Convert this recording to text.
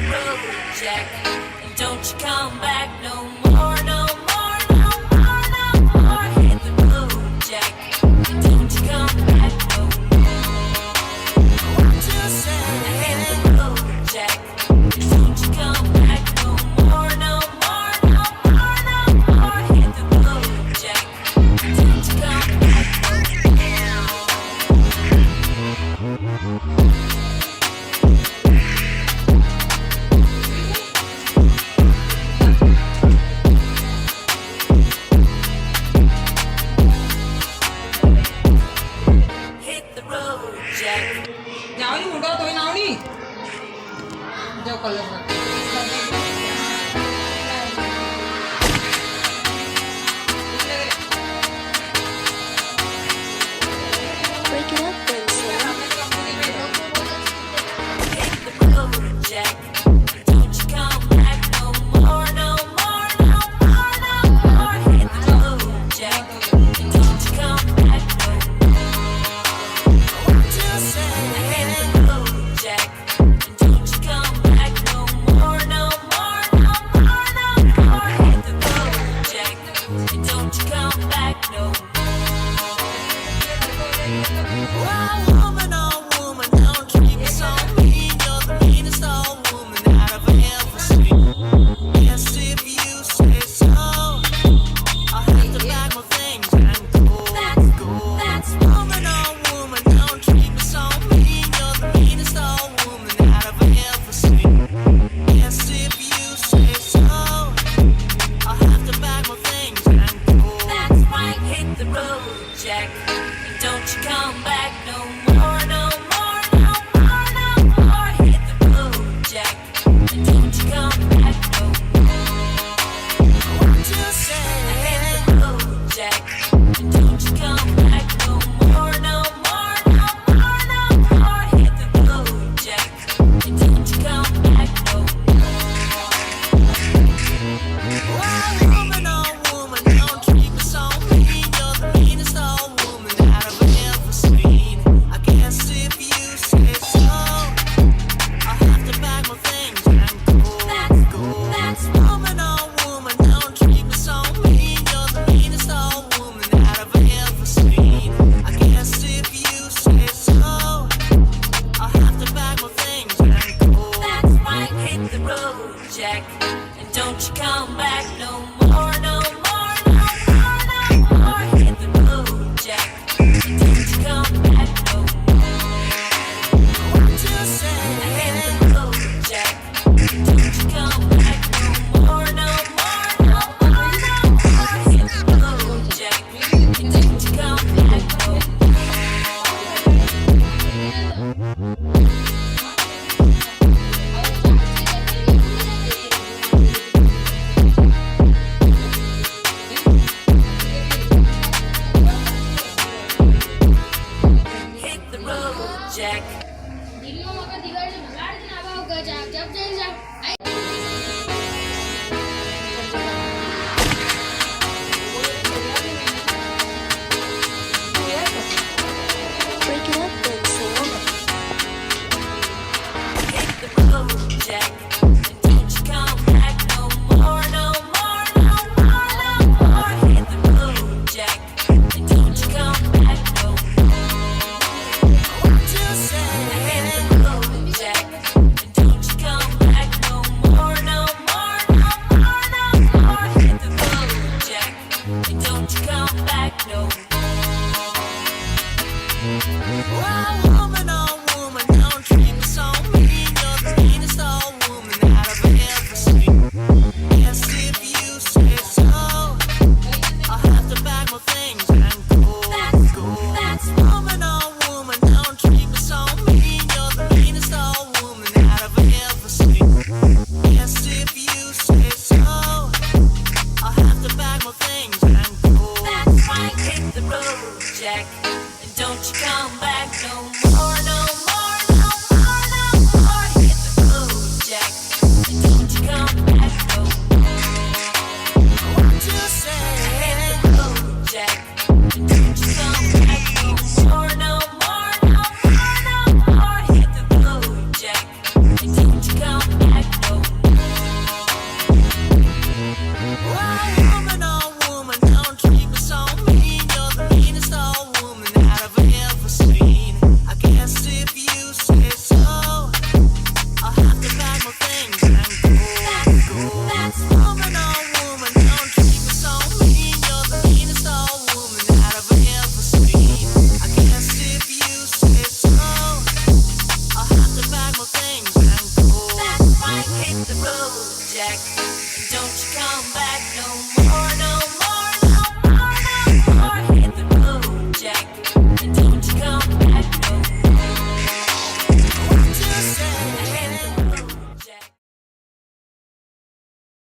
the road, Jack, and don't you come back no more, no more, no more, no more. Hit the road, Jack, and don't you come back no more. What you say? Hit the road, Jack, and don't you come back no more, no more, no more, no more. Hit the road, Jack, and don't you come back no more. नावनी मुंडा तो नावनी जाओ college में Break it up, then, hit the road, Jack. Don't you come back no more, no more, no more, no more. Hit the road, Jack. Don't you come back no more. What you say? Hit the road, Jack. Don't you come back no more, no more, no more, no more. Hit the road, Jack. Don't you come back no more. Oh woman, don't treat me so mean. You're the meanest old woman that I've ever seen. Yes, if you say so, I'll have to pack my things and go. That's woman, don't treat me so mean. You're the meanest old woman that I've ever seen. Yes, if you say so, I'll have to pack my things and go. That's right, hit the road, Jack. Don't you come back no more, no more, no more, no more. Hit the road, Jack. Don't you come back no more. What you say? Hit the road, Jack. Don't you come back no more, no more, no more, no more. Hit the road, Jack. Don't you come back no more. Oh woman, don't treat me so mean. You're the meanest old woman that I've ever seen. I guess if you say so, I'll have to pack my things and go. That's woman, don't treat me so mean. You're the meanest old woman that I've ever seen. I guess if you say so, I'll have to pack my things and go. That's right, hit the road, Jack, and don't you come back no more, no more, no more, no more. Hit the road, Jack, and don't you come back no more. What you say? Hit the road, Jack, and don't you come back no more, no more, no more, no more. Hit the road, Jack, and don't you come back no more. Hit the road, Jack. Delhi में मका दिगाड़ भगाड़ दिन आवा होगा जब जब जाए